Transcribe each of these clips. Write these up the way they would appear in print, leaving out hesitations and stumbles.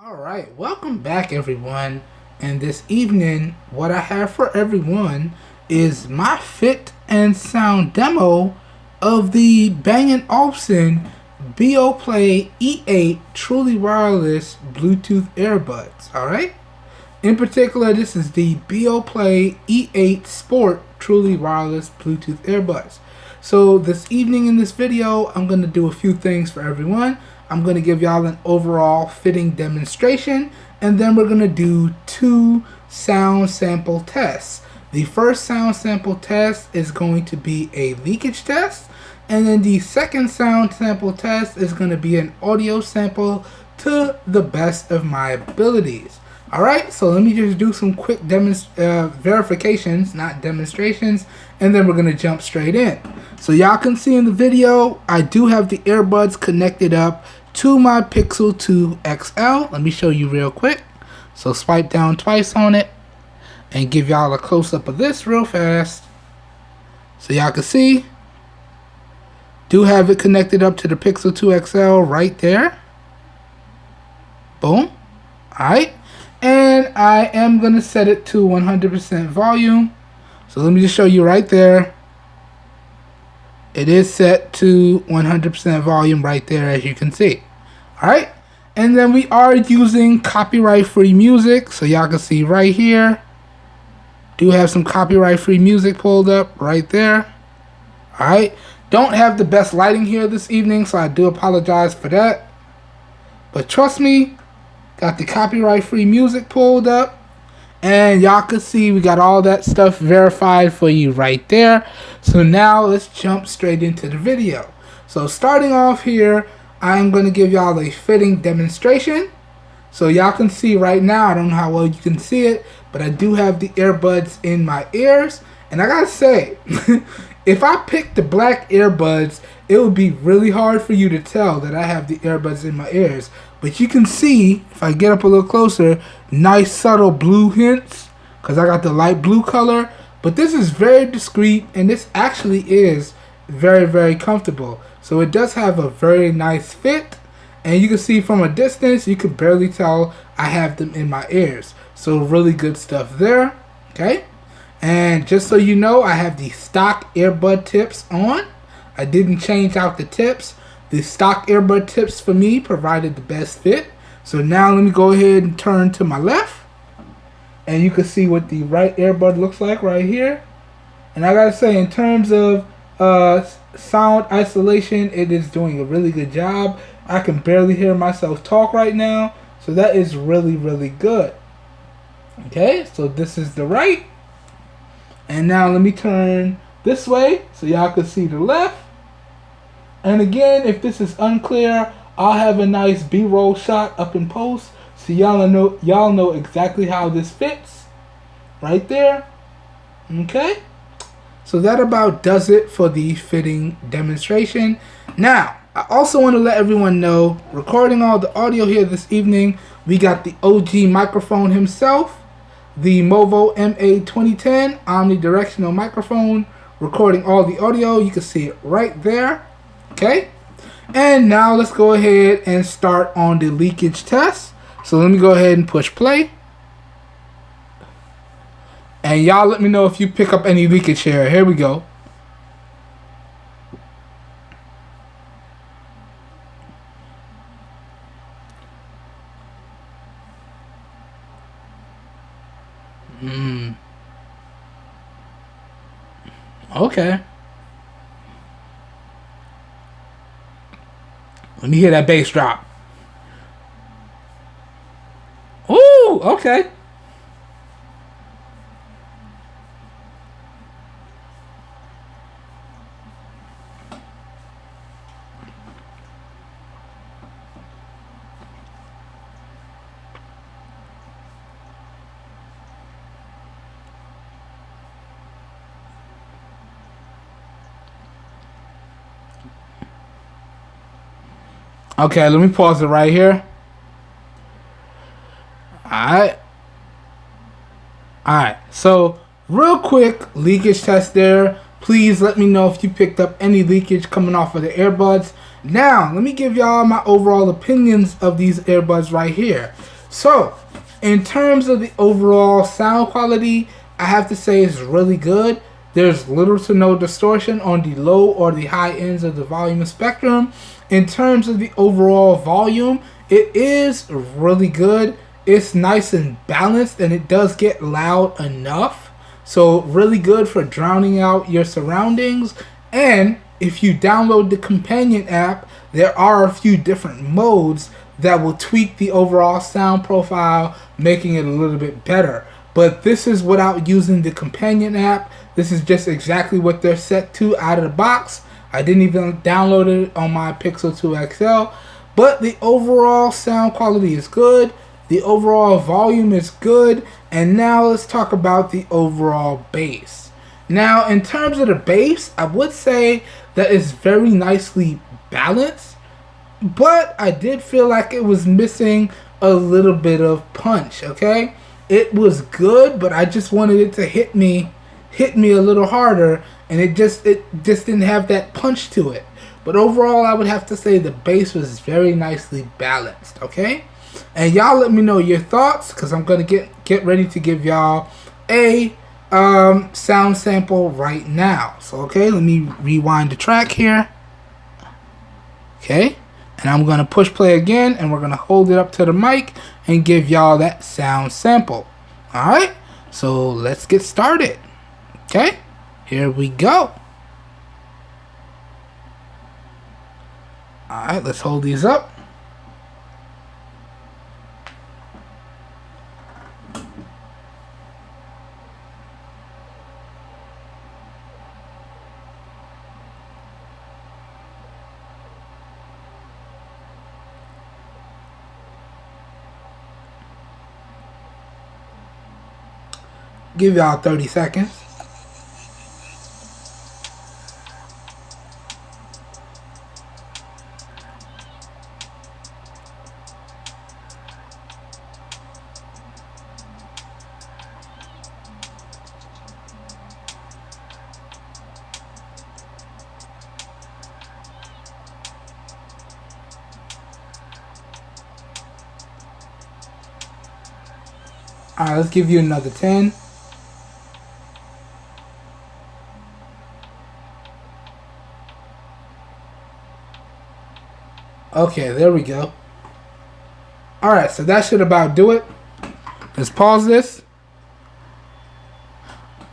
Alright, welcome back everyone. And this evening, what I have for everyone is my fit and sound demo of the Bang & Olufsen Beoplay E8 Truly Wireless Bluetooth Earbuds. Alright? In particular, this is the Beoplay E8 Sport Truly Wireless Bluetooth Earbuds. So this evening in this video, I'm going to do a few things for everyone. I'm going to give y'all an overall fitting demonstration, and then we're going to do two sound sample tests. The first sound sample test is going to be a leakage test, and then the second sound sample test is going to be an audio sample to the best of my abilities. Alright, so let me just do some quick verifications, not demonstrations, and then we're going to jump straight in. So y'all can see in the video, I do have the earbuds connected up to my Pixel 2 XL. Let me show you real quick. So swipe down twice on it and give y'all a close-up of this real fast. So y'all can see, do have it connected up to the Pixel 2 XL right there. Boom. Alright. And I am going to set it to 100% volume. So let me just show you right there. It is set to 100% volume right there, as you can see. Alright. And then we are using copyright-free music. So y'all can see right here. Do have some copyright-free music pulled up right there. Alright. Don't have the best lighting here this evening, so I do apologize for that. But trust me, got the copyright-free music pulled up. And y'all can see we got all that stuff verified for you right there. So now let's jump straight into the video. So starting off here, I'm going to give y'all a fitting demonstration. So y'all can see right now, I don't know how well you can see it, but I do have the earbuds in my ears. And I gotta say, if I picked the black earbuds, it would be really hard for you to tell that I have the earbuds in my ears. But you can see, if I get up a little closer, nice subtle blue hints, because I got the light blue color. But this is very discreet, and this actually is very, very comfortable. So it does have a very nice fit, and you can see from a distance, you can barely tell I have them in my ears. So really good stuff there, okay? And just so you know, I have the stock earbud tips on. I didn't change out the tips. The stock earbud tips for me provided the best fit. So now let me go ahead and turn to my left. And you can see what the right earbud looks like right here. And I gotta say, in terms of sound isolation, it is doing a really good job. I can barely hear myself talk right now. So that is really, really good. Okay, so this is the right. And now let me turn this way so y'all can see the left. And again, if this is unclear, I'll have a nice B-roll shot up in post so y'all know exactly how this fits right there. Okay, so that about does it for the fitting demonstration. Now I also want to let everyone know, recording all the audio here this evening, we got the OG microphone himself, the Movo MA2010 omnidirectional microphone, recording all the audio. You can see it right there. Okay, and now let's go ahead and start on the leakage test. So let me go ahead and push play. And y'all let me know if you pick up any leakage here. Here we go. Okay. Let me hear that bass drop. Ooh, okay. Okay, let me pause it right here. Alright. Alright, so real quick leakage test there. Please let me know if you picked up any leakage coming off of the earbuds. Now, let me give y'all my overall opinions of these earbuds right here. So, in terms of the overall sound quality, I have to say it's really good. There's little to no distortion on the low or the high ends of the volume spectrum. In terms of the overall volume, it is really good. It's nice and balanced, and it does get loud enough. So really good for drowning out your surroundings. And if you download the companion app, there are a few different modes that will tweak the overall sound profile, making it a little bit better. But this is without using the companion app. This is just exactly what they're set to out of the box. I didn't even download it on my Pixel 2 XL. But the overall sound quality is good. The overall volume is good. And now let's talk about the overall bass. Now, in terms of the bass, I would say that it's very nicely balanced. But I did feel like it was missing a little bit of punch, okay? It was good, but I just wanted it to hit me a little harder, and it just didn't have that punch to it. But overall, I would have to say the bass was very nicely balanced, okay? And y'all let me know your thoughts, because I'm going to get ready to give y'all a sound sample right now. So, okay, let me rewind the track here. Okay, and I'm going to push play again, and we're going to hold it up to the mic and give y'all that sound sample. Alright, so let's get started. Okay, here we go. Alright, let's hold these up. Give y'all 30 seconds. Alright, let's give you another 10. Okay, there we go. Alright, so that should about do it. Let's pause this.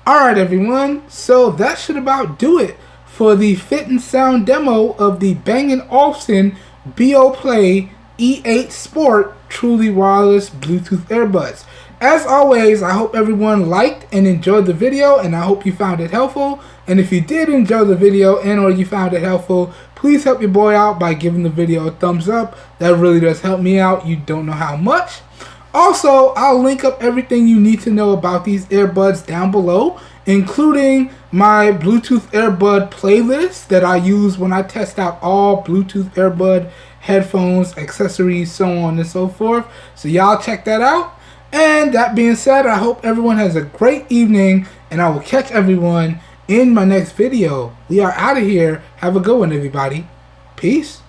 Alright, everyone. So that should about do it for the fit and sound demo of the Bang & Olufsen Beoplay E8 Sport truly wireless Bluetooth earbuds. As always, I hope everyone liked and enjoyed the video, and I hope you found it helpful. And if you did enjoy the video and or you found it helpful, please help your boy out by giving the video a thumbs up. That really does help me out. You don't know how much. Also, I'll link up everything you need to know about these earbuds down below, including my Bluetooth earbud playlist that I use when I test out all Bluetooth earbud headphones, accessories, so on and so forth. So y'all check that out. And that being said, I hope everyone has a great evening, and I will catch everyone in my next video. We are out of here. Have a good one, everybody. Peace.